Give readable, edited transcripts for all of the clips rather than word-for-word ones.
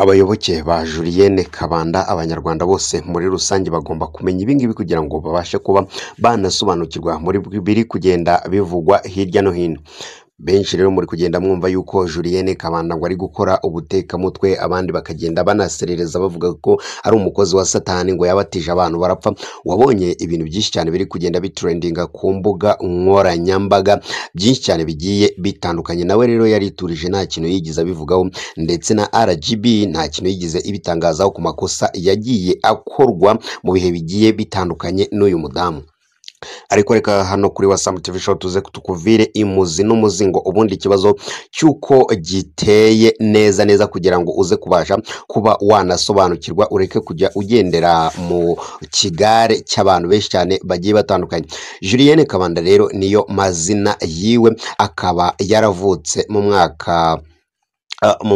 Abayoboke ba Julienne Kabanda abanyarwanda bose muri rusange bagomba kumenya ibingibi kugira ngo babashe kuba banasobanukirwa muri biri kugenda bivugwa hirya no hino. Benshi rero muri kugenda mwumva yuko Julienne Kabanda ngo ari gukora ubutekamutwe, abandi bakagenda banaserereza bavuga ko ari umukozi wa satani ngo yabatije abantu barapfa. Wabonye ibintu byinshi cyane biri kugenda bitrendinga ku mbuga nkoranyambaga byinshi cyane bigiye bitandukanye. Nawe rero yariturije nta kintu yigize abivugaho, ndetse na RGB nta kintu yigize ibitangazaho ku makosa yagiye akorwa mu bihe bigiye bitandukanye n'uyu mudamu. Ariko reka hano kuri Wasam TV Show tuze tukuvire imuzi n'umuzingo ubundi ikibazo cyuko giteye neza kugira ngo uze kubasha kuba wanasobanukirwa, ureke kujya ugendera mu kigare cy'abantu benshi cyane bagiye batandukanye. Julienne Kabanda rero niyo mazina yiwe, akaba yaravutse mu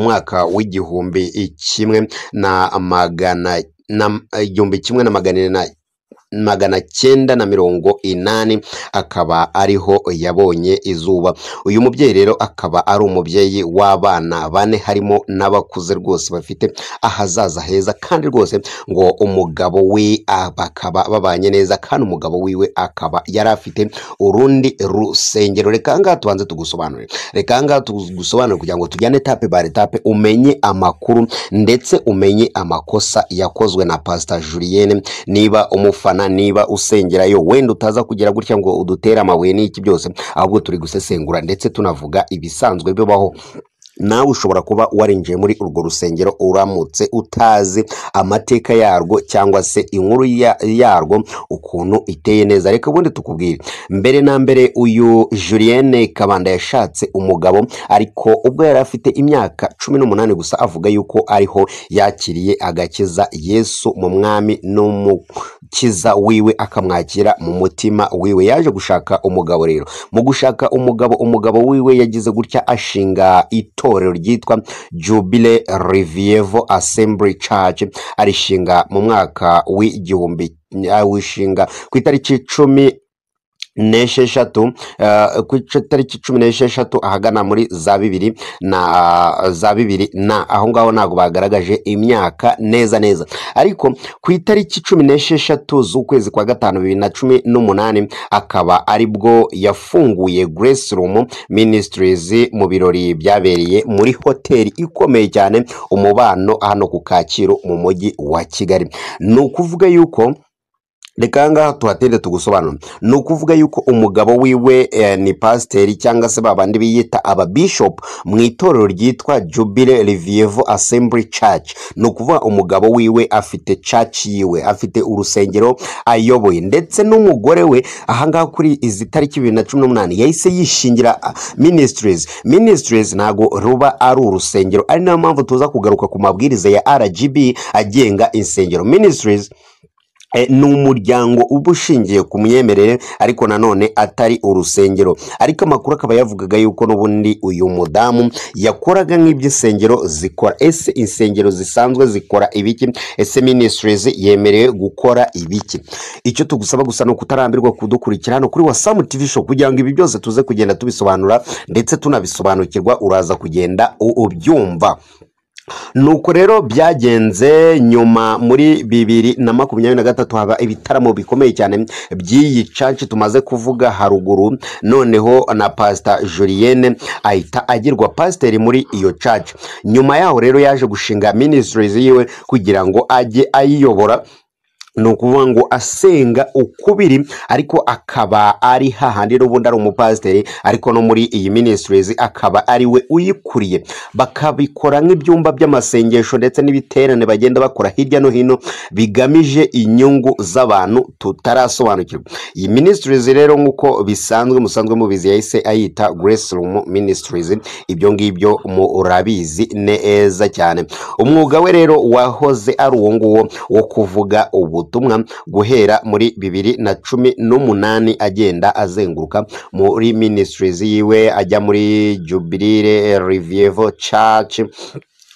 mwaka w'igihumbi kimwe na magana cyenda na mirongo inani, akaba ariho yabonye izuba. Uyu mubyeyi rero akaba ari umubyeyi w'abana bane, harimo n'abakuze rwose bafite ahazaza heza, kandi rwose ngo umugabo we bakaba babanye neza, kandi umugabo wiwe akaba yari afite urundi rusengero. Reka ngaha tubanze tugusobanurire kugira ngo tujyane tape bare tape, umenye amakuru ndetse umenye amakosa yakozwe na Pastor Julienne. Niba umufana, niba usengerayo, wenda utaza kugira gutya ngo udutere amabuye n'iki byose, ahubwo turi gusesengura ndetse tunavuga ibisanzwe bibaho. Nawe ushobora kuba warinjiye muri urwo rusengero uramutse utazi amateka yarwo cyangwa se inkuru yarwo ukuntu iteye neza. Reka ubundi tukubwire, mbere na mbere uyu Julienne Kabanda yashatse umugabo, ariko ubwo yari afite imyaka 18 gusa, avuga yuko ariho yakiriye agakiza Yesu mu mwami n'umukiza wiwe, akamwakira mu mutima wiwe. Yaje gushaka umugabo rero, mu gushaka umugabo wiwe yagize gutya ashinga itorero ryitwa Jubilee Revival Assembly Church, arishinga mu mwaka w'igihumbi, wishinga ku itariki 16 ku itariki 16 ahagana muri za bibiri na aho ngaho ntago bagaragaje imyaka neza, ariko ku itariki 16 z'ukwezi kwa gatanu 2018 akaba aribwo yafunguye Grace Room Ministries mu birori byabereye muri hoteli ikomeye cyane Umubano hano ku Kacyiru mu mujyi wa Kigali. Ni ukuvuga yuko, reka ngaha tuhatende tugusobanura, ni ukuvuga yuko umugabo wiwe ni pasiteri cyangwa se babandi biyita aba bishop mu itorero ryitwa Jubilee Revival Assembly Church. Ni ukuvuga umugabo wiwe afite church yiwe, afite urusengero ayoboye, ndetse n'umugore we ahangaha kuri izi tariki 2018 yahise yishingira ministries. Ntago ruba ari urusengero, ari nayo mpamvu tuza kugaruka ku mabwiriza ya RGB agenga insengero. Ministries ni umuryango uba ushingiye ku myemerere, ariko nanone atari urusengero. Ariko amakuru akaba yavugaga yuko n'ubundi uyu mudamu yakoraga nk'iby'insengero zikora. Ese insengero zisanzwe zikora ibiki? Ese ministries yemerewe gukora ibiki? Icyo tugusaba gusa no kutarambirwa kudukurikira hano kuri Wasam TV Show kugira ngo ibi byose tuze kugenda tubisobanura ndetse tunabisobanukirwa, uraza kugenda ubyumva. Nuko rero byagenze nyuma muri 2023 haba ibitaramo bikomeye cyane by'iyi church tumaze kuvuga haruguru. Noneho na Pastor Julienne ahita agirwa pasiteri muri iyo church. Nyuma yaho rero yaje gushinga ministries yiwe kugira ngo ajye ayiyobora. Ni ukuvuga ngo asenga ukubiri, ariko akaba ari hahandi n'ubundi ari umupasiteri, ariko no muri iyi ministries akaba ari we uyikuriye. Bakabikora nk'ibyumba by'amasengesho ndetse n'ibiterane bagenda bakora hirya no hino bigamije inyungu z'abantu tutarasobanukirwa. Iyi ministries rero nk'uko musanzwe mubizi yahise ayita Grace Room Ministries. Ibyo ngibyo murabizi neza cyane. Umwuga we rero wahoze ari uwo nguwo wo kuvuga ubutumwa guhera muri 2018 agenda azenguruka muri ministries yiwe, ajya muri Jubilee Revival Church,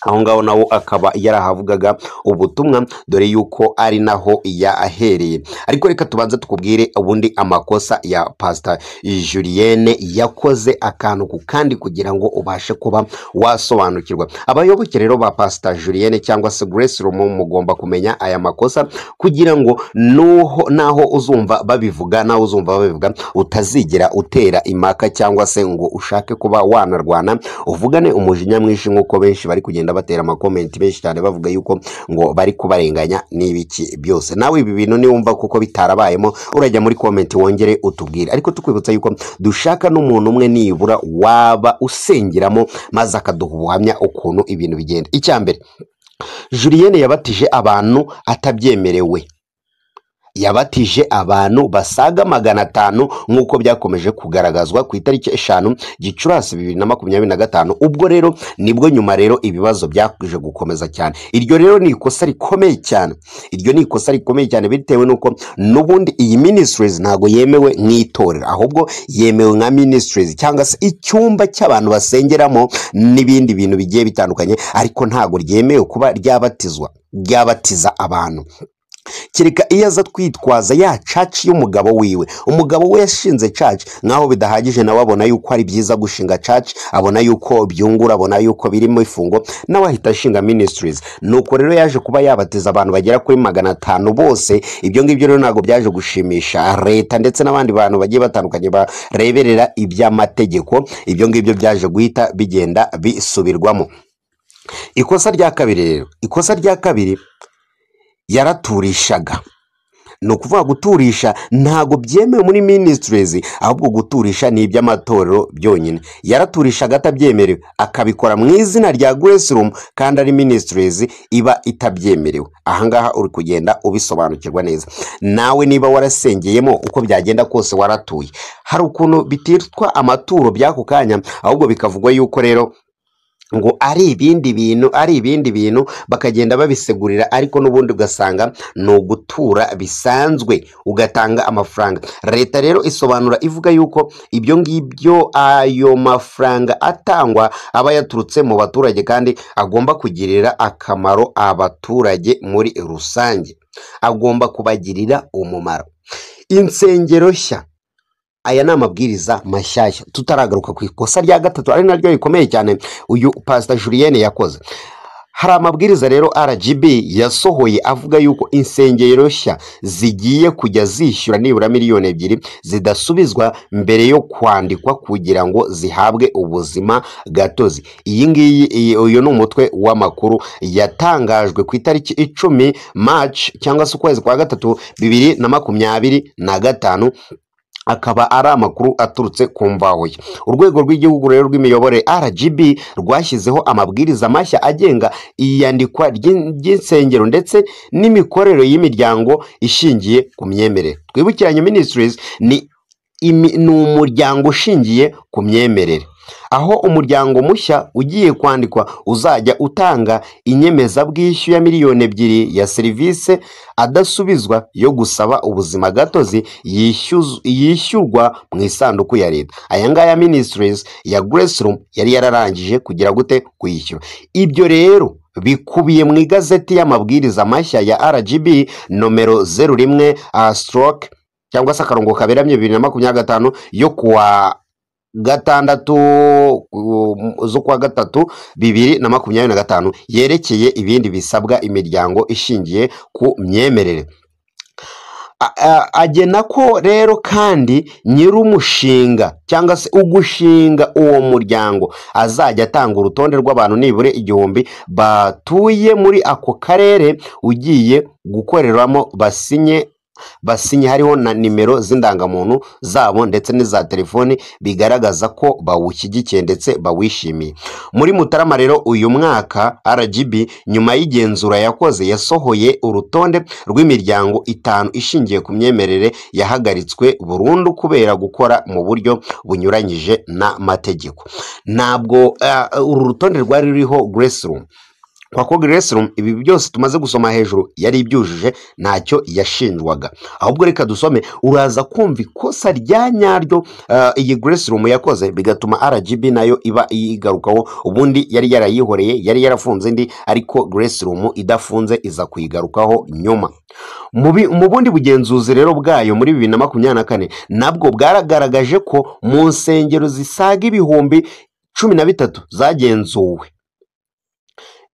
aho ngaho nawo akaba yarahavugaga ubutumwa, dore yuko ari naho yahereye. Ariko reka tubanze tukubwire ubundi amakosa ya Pastor Julienne yakoze akantu ku kandi kugira ngo ubashe kuba wasobanukirwa. Abayoboke rero ba Pastor Julienne cyangwa se Grace Room mugomba kumenya aya makosa kugira ngo naho uzumva babivuga utazigera utera imaka cyangwa se ngo ushake kuba wanarwana uvugane umujinya mwinshi nk'uko benshi bari kugenda batera amakomenti benshi cyane bavuga yuko ngo bari kubarenganya n'ibiki byose. Nawe ibi bintu niwumva kuko bitarabayemo urajya muri komenti wongere utubwire, ariko tukwibutsa yuko dushaka n'umuntu umwe nibura waba usengeramo maze akaduha ubuhamya ukuntu ibintu bigenda. Icyambere, Julienne yabatije abantu atabyemerewe, yabatije abantu basaga 500 nk'uko byakomeje kugaragazwa ku itariki 5 Gicurasi 2025. ubwo rero nibwo nyuma rero ibibazo byakuje gukomeza cyane. Iryo rero ni ikosa rikomeye cyane, bitewe nuko nubundi iyi ministries ntago yemewe nk'itorero, ahubwo yemewe nka ministries cyangwa se icyumba cy'abantu basengeramo n'ibindi bintu bigiye bitandukanye, ariko ntago ryemewe kuba ryabatiza abantu. Kireka iyo aza twitwaza ya church y'umugabo wiwe, umugabo we yashinze church, naho bidahagije nawe abona yuko ari byiza gushinga church, abona yuko byungura, abona yuko birimo ifungo, nawe ahita ashinga ministries. Nuko rero yaje kuba yabatiza abantu bagera kuri 500 bose. Ibyo ngibyo rero ntago byaje gushimisha leta ndetse n'abandi bantu bagiye batandukanye bareberera iby'amategeko. Ibyo ngibyo byaje guhita bigenda bisubirwamo. Ikosa rya kabiri yaraturishaga. ni ukuvuga guturisha ntago byemewe muri ministries, ahubwo guturisha ni iby'amatorero byonyine. Yaraturishaga atabyemerewe akabikora mu izina rya Grace Room kandi ari ministries iba itabyemerewe. Ahangaha uri kugenda ubisobanukirwa neza. Nawe niba warasengeyemo uko byagenda kose waratuye, hari ukuntu bititwa amaturo by'ako kanya, ahubwo bikavugwa yuko rero ngo ari ibindi bintu bakagenda babisegurira, ariko n'ubundi ugasanga no gutura bisanzwe ugatanga amafaranga. Leta rero isobanura ivuga yuko ibyo ngibyo ayo mafaranga atangwa aba yaturutse mu baturage kandi agomba kugirira akamaro abaturage muri rusange, agomba kubagirira umumaro. Insengero nshya, aya ni amabwiriza mashyashya. Tutaragaruka ku ikosa rya gatatu ari naryo rikomeye cyane uyu Pastor Julienne yakoze. Hari amabwiriza rero RGB yasohoye avuga yuko insengero nshya zigiye kujya zishyura nibura miliyoni 2 zidasubizwa mbere yo kwandikwa kugira ngo zihabwe ubuzima gatozi. Iyi ngiyi uyu ni umutwe w'amakuru yatangajwe ku itariki 10 March cyangwa se ukwezi kwa gatatu 2025, akaba ari amakuru aturutse ku mvaho ye. Urwego rw'igihugu rero rw'imiyoborere RGB rwashyizeho amabwiriza mashya agenga iyandikwa ry'insengero ndetse n'imikorere y'imiryango ishingiye ku myemerere. Twibukiranye ministries ni umuryango ushingiye ku myemerere, aho umuryango mushya ugiye kwandikwa uzajya utanga inyemezabwishyu ya miliyoni 2 ya serivisi adasubizwa yo gusaba ubuzima gatozi yishyurwa mu isanduku ya leta. Aya ngaya ministries ya Grace Room yari yararangije kugira gute kuyishyura. Ibyo rero bikubiye mu igazeti y'amabwiriza mashya ya RGB nomero 01 cyangwa se akarongo kaberamye 2025 yo kuwa gatandatu z'ukwa gatatu 2025 yerekeye ibindi bisabwa imiryango ishingiye ku myemerere. Agena ko rero kandi nyir'umushinga cyangwa se ugushinga uwo muryango azajya atanga urutonde rw'abantu nibure 1000 batuye muri ako karere ugiye gukoreramo, basinye hariho na nimero z'indangamuntu zabo ndetse n'iza telefoni bigaragaza ko bawushyigikiye ndetse bawishimiye. Muri Mutarama rero uyu mwaka RGB nyuma y'igenzura yakoze yasohoye urutonde rw'imiryango 5 ishingiye ku myemerere yahagaritswe burundu kubera gukora mu buryo bunyuranyije n'amategeko. Ntabwo uru rutonde rwari ruriho Grace Room kwa Grace Room ibi byose tumaze gusoma hejuru yari ibyujuje, ntacyo yashinjwaga. Ahubwo reka dusome uraza kumva ikosa rya nyaryo iyi Grace Room yakoze bigatuma RGB nayo iba iyigarukaho. Ubundi yari yarayihoreye, yari yarafunze indi, ariko Grace Room idafunze iza kuyigarukaho nyuma. Mu bundi bugenzuzi rero bwayo muri 2024 nabwo bwaragaragaje ko mu nsengero zisaga ibihumbi 13 zagenzuwe,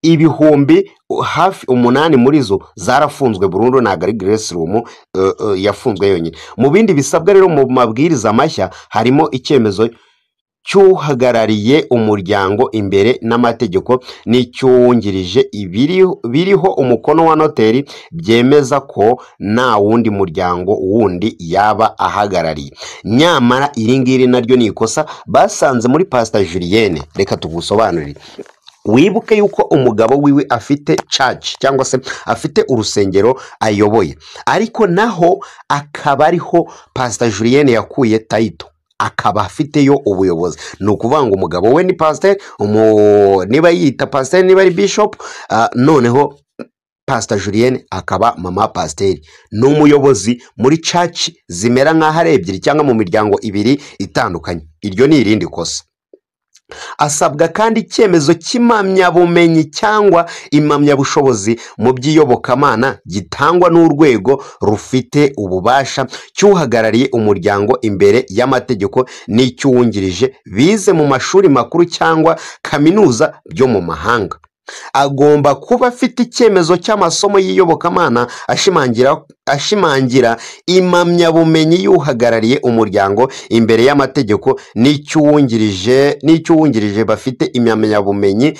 ibihumbi hafi 8 muri zo zarafunzwe burundu, ntabwo ari Grace Room yafunzwe yonyine. Mu bindi bisabwa rero mu mabwiriza mashya harimo icyemezo cy'uhagarariye umuryango imbere n'amategeko n'icyuwungirije biriho umukono wa noteri byemeza ko nta wundi muryango wundi yaba ahagarariye. Nyamara iri ngiri naryo ni ikosa basanze muri Pastor Julienne. Reka tugusobanurire. Wibuke yuko umugabo wiwe afite church cyangwa se afite urusengero ayoboye, ariko naho akaba ariho Pastor Julienne yakuye title, akaba afiteyo ubuyobozi. Ni ukuvuga ngo umugabo we ni pastor, niba yita pastor, niba ari bishop, noneho Pastor Julienne akaba mama pasteur, ni umuyobozi muri church zimera nk'aho ari ebyiri cyangwa mu miryango ibiri itandukanye. Iryo ni irindi kosa. Asabwa kandi icyemezo cy'impamyabumenyi cyangwa impamyabushobozi mu by'iyobokamana gitangwa n'urwego rufite ububasha cy'uhagarariye umuryango imbere y'amategeko n'icyuwungirije bize mu mashuri makuru cyangwa kaminuza byo mu mahanga. Agomba kuba afite icyemezo cy'amasomo y'iyobokamana ashimangira impamyabumenyi y'uhagarariye umuryango imbere y'amategeko n'icyuwungirije bafite impamyabumenyi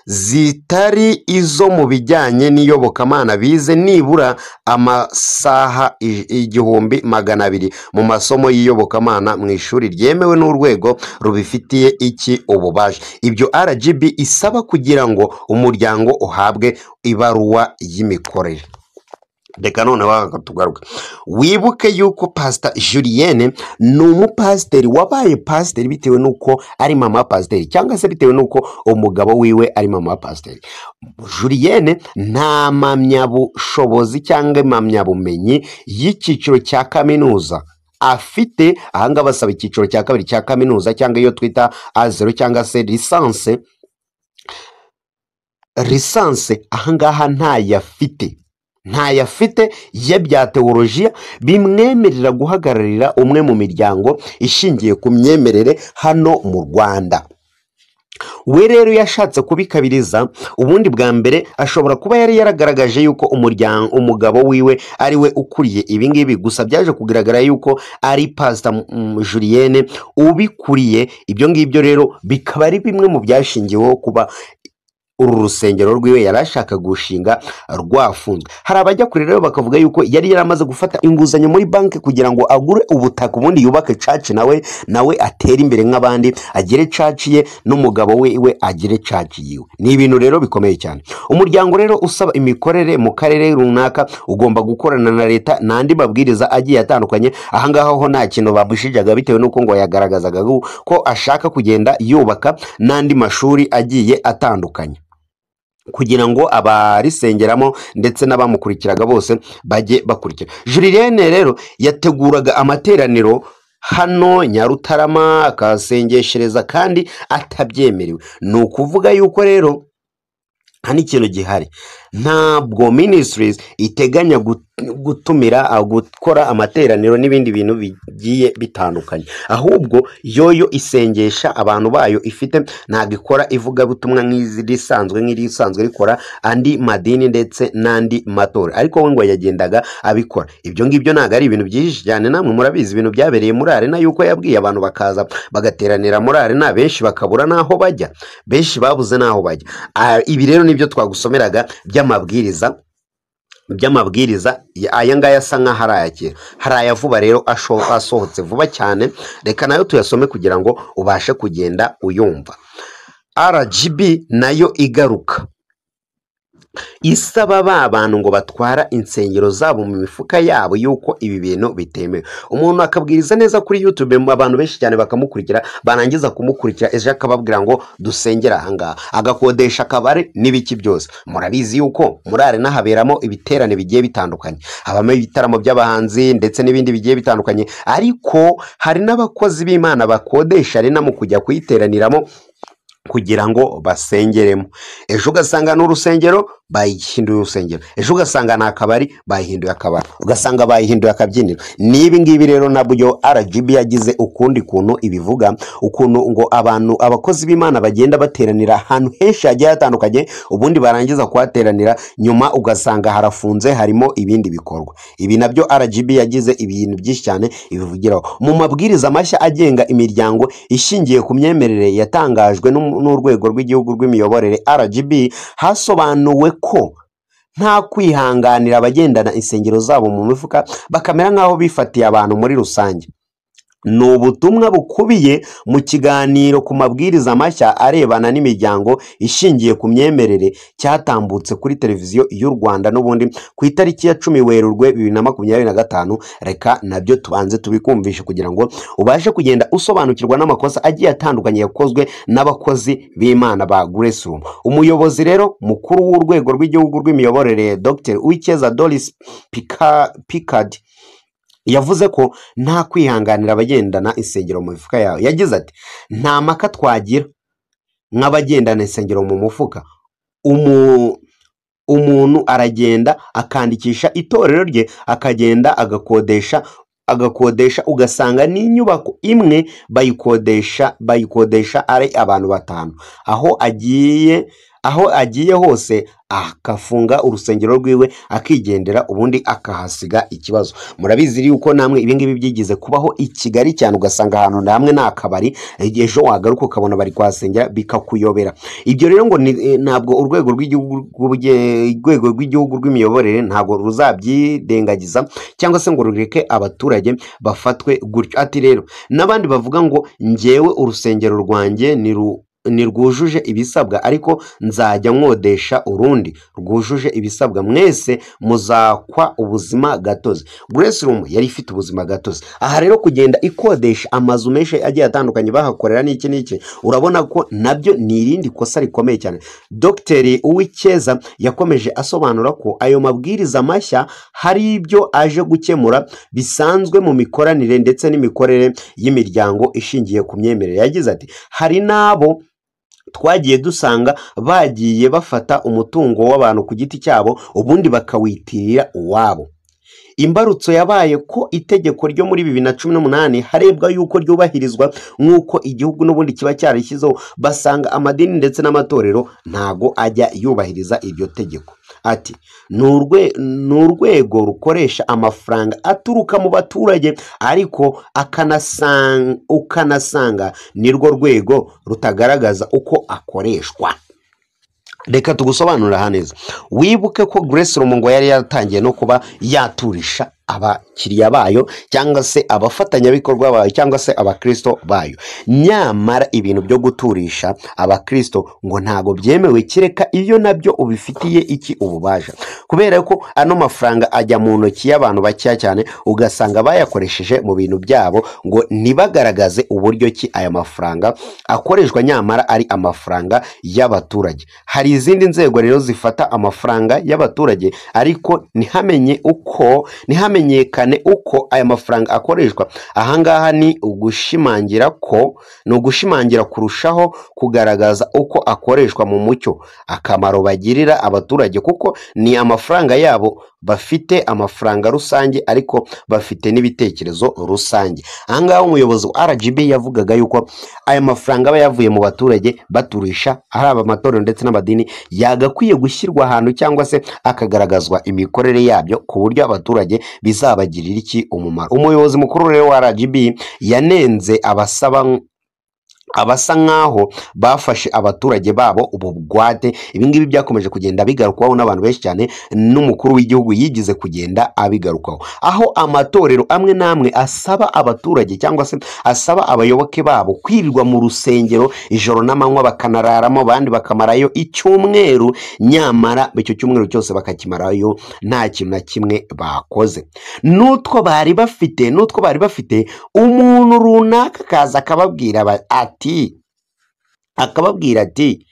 zitari izo mu bijyanye n'iyobokamana bize nibura amasaha 1200 mu masomo y'iyobokamana mu ishuri ryemewe n'urwego rubifitiye iki ububasha. Ibyo RGB isaba kugira ngo umuryango uhabwe ibaruwa y'imikorere. Reka none wakatugaruka. Wibuke yuko Pastor Julienne ni umupasiteri wabaye pasiteri bitewe nuko ari mama pasiteri, cyangwa se bitewe nuko umugabo wiwe ari mama pasiteri. Julienne nta mpamyabushobozi cyangwa impamyabumenyi y'icyiciro cya kaminuza afite. Ahangaha basaba icyiciro cya kabiri cya kaminuza cyangwa iyo twita A0 cyangwa se lisanse. Ahangaha ntayafite ye bya teolojiya bimwemerera guhagararira umwe mu miryango ishingiye ku myemerere hano mu Rwanda. We rero yashatse kubikabiriza. Ubundi bwa mbere ashobora kuba yari yaragaragaje yuko umugabo wiwe ari we ukuriye ibingibi, gusa byaje kugaragara yuko ari Pastor Julienne ubikuriye. Ibyo ngibyo rero bikaba ari bimwe mu byashingiweho kuba uru rusengero rwiwe yarashaka gushinga rwafunzwe. Hari abajya kure rero bakavuga yuko yari yaramaze gufata inguzanyo muri banki kugira ngo agure ubutaka ubundi yubake church nawe atere imbere nk'abandi, agire church ye n'umugabo we agire church yiwe. Ni ibintu rero bikomeye cyane. Umuryango rero usaba imikorere mu karere runaka ugomba gukorana na leta n'andi mabwiriza agiye atandukanye. Ahangaha ho nta kintu babushijaga bitewe nuko ngo yagaragazaga ko ashaka kugenda yubaka n'andi mashuri agiye atandukanye kugira ngo abarisengeramo ndetse n'abamukurikiraga bose bajye bakurikira. Julienne rero yateguraga amateraniro hano Nyarutarama akasengeshereza kandi atabyemerewe. Ni ukuvuga yuko rero nta n'ikintu gihari, ntabwo ministries iteganya gutumira gukora amateraniro n'ibindi bintu bigiye bitandukanye, ahubwo yoyo isengesha abantu bayo ifite, ntabwo ikora ivuga butumwa nk'irisanzwe rikora andi madini ndetse n'andi matora. Ariko we ngo yagendaga abikora. Ibyo ngibyo ntabwo ari ibintu byinshi cyane, namwe murabizi ibintu byabereye muri Arena yuko yabwiye abantu bakaza bagateranira muri Arena, benshi bakabura naho bajya, benshi babuze naho bajya. Ibi rero nibyo twagusomeraga by'amabwiriza aya ngaya asa nk'aho ari aya kera, hari aya vuba rero asohotse vuba cyane. Reka nayo tuyasome kugira ngo ubashe kugenda uyumva. RGB nayo igaruka isaba ba bantu ngo batwara insengero zabo mu mifuka yabo yuko ibi bintu bitemewe. Umuntu akabwiriza neza kuri YouTube, abantu benshi cyane bakamukurikira, barangiza kumukurikira ejo akababwira ngo dusengera ahangaha, agakodesha akabare n'ibiki byose. Murabizi yuko muri arena haberamo ibiterane bigiye bitandukanye, habamo ibitaramo by'abahanzi ndetse n'ibindi bigiye bitandukanye, ariko hari n'abakozi b'Imana bakodesha arena mu kujya kuyiteraniramo kugira ngo basengeremo. Ejo ugasanga n'urusengero bayihinduye urusengero, ejo ugasanga ni akabari bayihinduye akabari, ugasanga bayihinduye akabyiniro. N'ibi ngibi rero nabyo RGB yagize ukundi kuntu ibivuga, ukuntu ngo abantu abakozi b'Imana bagenda bateranira ahantu henshi hagiye hatandukanye, ubundi barangiza kuhateranira nyuma ugasanga harafunze harimo ibindi bikorwa. Ibi nabyo RGB yagize ibintu byinshi cyane ibivugiraho mu mabwiriza mashya agenga imiryango ishingiye ku myemerere yatangajwe n'urwego rw'igihugu rw'imiyoborere RGB. Hasobanuwe ko nta kwihanganira abagendana insengero zabo mu mifuka bakamera nk'aho bifatiye abantu muri rusange. Ni ubutumwa bukubiye mu kiganiro ku mabwiriza mashya arebana n'imiryango ishingiye ku myemerere cyatambutse kuri televiziyo y'u Rwanda n'ubundi ku itariki ya 10 Werurwe 2025. Reka nabyo tubanze tubikumvishe kugira ngo ubashe kugenda usobanukirwa n'amakosa agiye atandukanye yakozwe n'abakozi b'Imana ba Grace Room. Umuyobozi rero mukuru w'urwego rw'igihugu rw'imiyoborere Dr. Uwicyeza Doris Picard yavuze ko nta kwihanganira abagendana insengero mu mifuka yawe. Yagize ati nta maka twagira nk'abagendana insengero mu mufuka. Umuntu aragenda akandikisha itorero rye, akagenda agakodesha ugasanga n'inyubako imwe bayikodesha ari abantu 5. aho agiye hose akafunga urusengero rwiwe akigendera, ubundi akahasiga ikibazo. Murabizi yuko namwe ibingibi byigize kubaho i Kigali cyane, ugasanga ahantu namwe nakabari, ejo wagaruka ukabona bari kwasengera bikakuyobera. Ibyo rero ngo ntabwo urwego rw'igihugu rw'imiyoborere ntabwo ruzabyidengagiza cyangwa se ngo rureke abaturage bafatwe gutyo. Ati rero n'abandi bavuga ngo njyewe urusengero rwanjye nirwujuje ibisabwa ariko nzajya nkodesha urundi rwujuje ibisabwa, mwese muzakwa ubuzima gatozi. Grace Room yari ifite ubuzima gatozi. Aha rero kugenda ikodesha amazu menshi agiye atandukanye bahakorera n'iki urabona ko nabyo ni irindi kosa rikomeye cyane. Dr. Uwicyeza yakomeje asobanura ko ayo mabwiriza mashya hari ibyo aje gukemura bisanzwe mu mikoranire ndetse n'imikorere y'imiryango ishingiye ku myemerere. Yagize ati hari nabo twagiye dusanga bagiye bafata umutungo w'abantu ku giti cyabo ubundi bakawitirira uwabo. Imbarutso yabaye ko itegeko ryo muri 2018 harebwa yuko ryubahirizwa nk'uko igihugu n'ubundi kiba cyarishyizeho, basanga amadini ndetse n'amatorero ntago ajya yubahiriza iryo tegeko. Ati ni urwego rukoresha amafaranga aturuka mu baturage ariko ukanasanga nirwo rwego rutagaragaza uko akoreshwa. Reka tugusobanurira haneza. Wibuke ko Grace Room ngo yari yatangiye no kuba yaturisha abakiriya bayo cyangwa se abafatanyabikorwa bayo cyangwa se abakristo bayo. Nyamara ibintu byo guturisha abakristo ngo ntago byemewe kireka iyo nabyo ubifitiye iki ububasha, kubera ko ano mafaranga ajya mu ntoki y'abantu bakeya cyane, ugasanga bayakoresheje mu bintu byabo ngo nibagaragaze uburyo ki aya mafaranga akoreshwa, nyamara ari amafaranga y'abaturage. Hari izindi nzego rero zifata amafaranga y'abaturage ariko ntihamenyekane uko aya mafaranga akoreshwa. Ahangaha ni ugushimangira kurushaho kugaragaza uko akoreshwa mu mucyo, akamaro bagirira abaturage, kuko ni amafaranga yabo, bafite amafaranga rusange ariko bafite n'ibitekerezo rusange. Ahangaha umuyobozi wa RGB yavugaga yuko aya mafaranga aba yavuye mu baturage baturisha ari amatorero ndetse n'amadini, yagakwiye gushyirwa ahantu cyangwa se akagaragazwa imikorere yabyo ku buryo abaturage bizabagirira iki umumaro. Umuyobozi mukuru rero wa RGB yanenze abasaba abasa nk'aho bafashe abaturage babo ubugwate. Ibingibi byakomeje kugenda bigarukwaho n'abantu benshi cyane, n'umukuru w'igihugu yigize kugenda abigarukaho, aho amatorero amwe n'amwe asaba abaturage cyangwa se asaba abayoboke babo kwirirwa mu rusengero ijoro n'amanywa bakanararamo, abandi bakamarayo icyumweru, nyamara icyo cyumweru cyose bakakimarayo nta kintu na kimwe bakoze. N'utwo bari bafite umuntu runaka akaza akababwira ati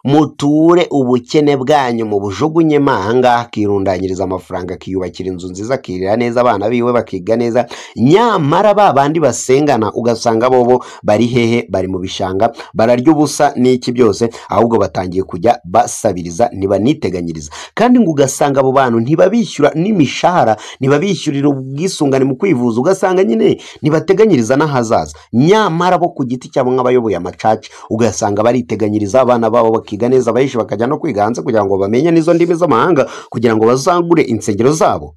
muture ubukene bwanyu mu bujugunyemo ahangaha, akirundanyiriza amafaranga, akiyubakira inzu nziza, akirira neza abana biwe bakiga neza, nyamara ba bandi basengana ugasanga bobo bari hehe? Bari mu bishanga, bararya ubusa n'iki byose, ahubwo batangiye kujya basabiriza, ntibaniteganyiriza. Kandi ngo ugasanga abo bantu ntibabishyura n'imishahara, ntibabishyurira ubwisungane mu kwivuza, ugasanga nyine ntibateganyiriza n'ahazaza, nyamara bo ku giti cyabo nk'abayoboye amacaci ugasanga bariteganyiriza, abana babo bakiga neza, abayishi bakajya no kwiga hanze kugira ngo bamenye n'izo ndimi z'amahanga kugira ngo bazagure insengero zabo.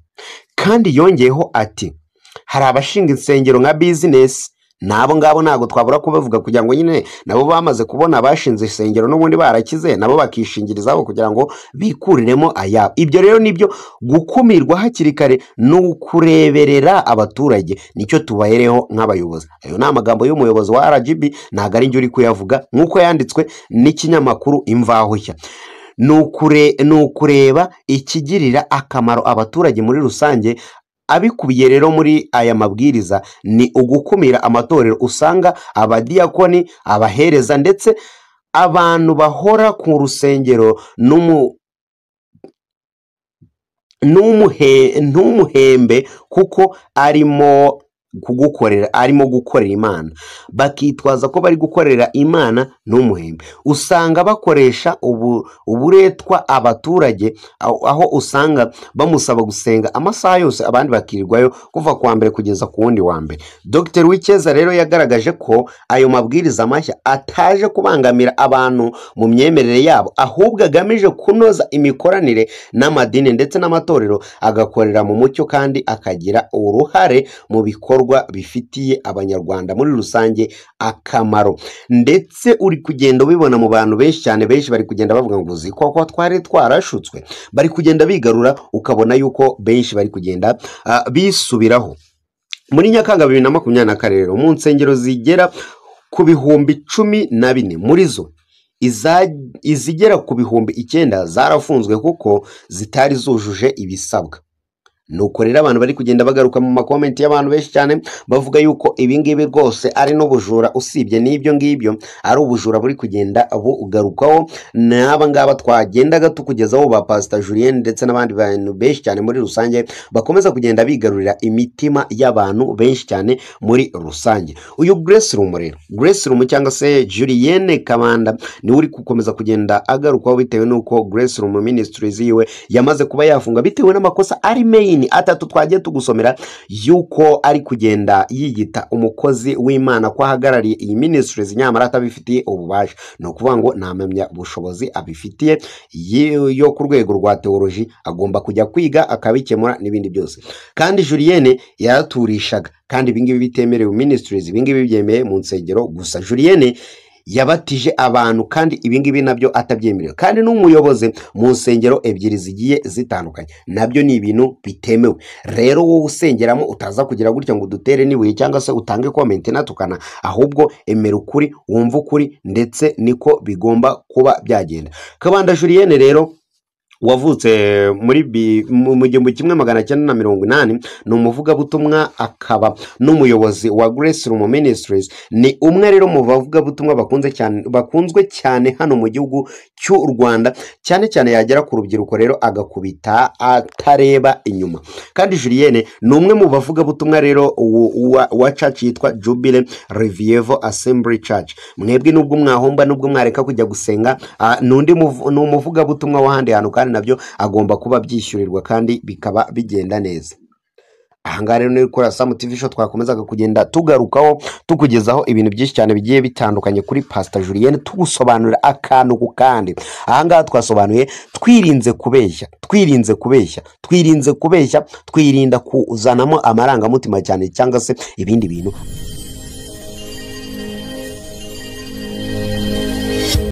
Kandi yongeyeho ati hari abashinga insengero nka bizinesi, nabo ngabo ntabwo twabura kubavuga kugira ngo nyine nabo bamaze kubona abashinze insengero n'ubundi barakize, nabo bakishingirizaho kugira ngo bikuriremo ayabo. Ibyo rero nibyo gukumirwa hakiri kare no kureberera abaturage, nicyo tubahereho nk'abayobozi. Ayo ni amagambo y'umuyobozi wa RGB, ntabwo ari njye uri kuyavuga, nk'uko yanditswe n'ikinyamakuru Imvaho Nshya. Ni ukureba ikigirira akamaro abaturage muri rusange. Abikubiye rero muri aya mabwiriza ni ugukumira amatorero usanga abadiyakoni, abahereza ndetse abantu bahora ku rusengero n'umuhembe kuko arimo gukorera Imana, bakitwaza ko bari gukorera Imana n'umuhembe. Usanga bakoresha uburetwa abaturage, aho usanga bamusaba gusenga amasaha yose, abandi bakirirwayo kuva ku wa mbere kugeza ku wundi wa mbere. Dr. Wikeza rero yagaragaje ko ayo mabwiriza mashya ataje kubangamira abantu mu myemerere yabo, ahubwo agamije kunoza imikoranire n'amadini ndetse n'amatorero, agakorera mu mucyo kandi akagira uruhare mu bikorwa bifitiye abanyarwanda muri rusange akamaro. Ndetse uri kugenda ubibona mu bantu benshi cyane, benshi bari kugenda bavuga ngo uzi ko twari twarashutswe, bari kugenda bigarura, ukabona yuko benshi bari kugenda bisubiraho. Muri Nyakanga 2024 rero mu nsengero zigera ku bihumbi 14, muri zo izigera ku bihumbi 9 zarafunzwe kuko zitari zujuje ibisabwa. Nuko rero abantu bari kugenda bagaruka mu makomenti y'abantu benshi cyane bavuga yuko ibingibi rwose ari n'ubujura, usibye n'ibyo ngibyo ari ubujura buri kugenda bugarukaho n'aba ngaba twagendaga tukugezaho ba Pastor Julien ndetse n'abandi bantu benshi cyane muri rusange bakomeza kugenda bigarurira imitima y'abantu benshi cyane muri rusange. Uyu Grace Room cyangwa se Julienne Kabanda ni uri gukomeza kugenda agarukaho bitewe nuko Grace Room Ministries yiwe yamaze kuba yafunga bitewe n'amakosa ari main atatu twagiye tugusomera, yuko ari kugenda yiyita umukozi w'Imana ko ahagarariye iyi ministries nyamara atabifitiye ububasha. No kuvuga ngo ntamenya ubushobozi abifitiye yo ku rwego rwa theology, agomba kujya kwiga akabikemura n'ibindi byose. Kandi Julienne yaraturishaga, kandi ibingibi bitemerewe ministries, ibingibi byemeye mu nsengero gusa. Julienne yabatije abantu kandi ibingibi nabyo atabyemerewe, kandi n'umuyobozi mu nsengero ebyiri zigiye zitandukanye, nabyo ni ibintu bitemewe. Rero wowe usengeramo utaza kugira gutya ngo dutere nibuye cyangwa se utange comment natukana, ahubwo emera ukuri, wumva ukuri, ndetse niko bigomba kuba byagenda. Kabanda Julienne rero wavutse muri 1980, ni umuvugabutumwa akaba n'umuyobozi wa Grace Room Ministries. Ni umwe rero mu bavugabutumwa bakunzwe cyane hano mu gihugu cy'u Rwanda, cyane cyane yagera ku rubyiruko rero agakubita atareba inyuma. Kandi Julienne ni umwe mu bavugabutumwa rero wa church yitwa Jubilee Revival Assembly Church. Mwebwe nubwo mwahomba, nubwo mwareka kujya gusenga, nundi umuvugabutumwa wahandi hantu, kandi nabyo agomba kuba byishyurirwa kandi bikaba bigenda neza. Ahangaha rero ni kuri Sam TV Show twakomezaga kugenda tugarukaho tukugezaho ibintu byinshi cyane bigiye bitandukanye kuri Pastor Julienne, tugusobanurira akantu ku kandi. Ahangaha twasobanuye twirinze kubeshya, twirinda kuzanamo amarangamutima cyane cyangwa se ibindi bintu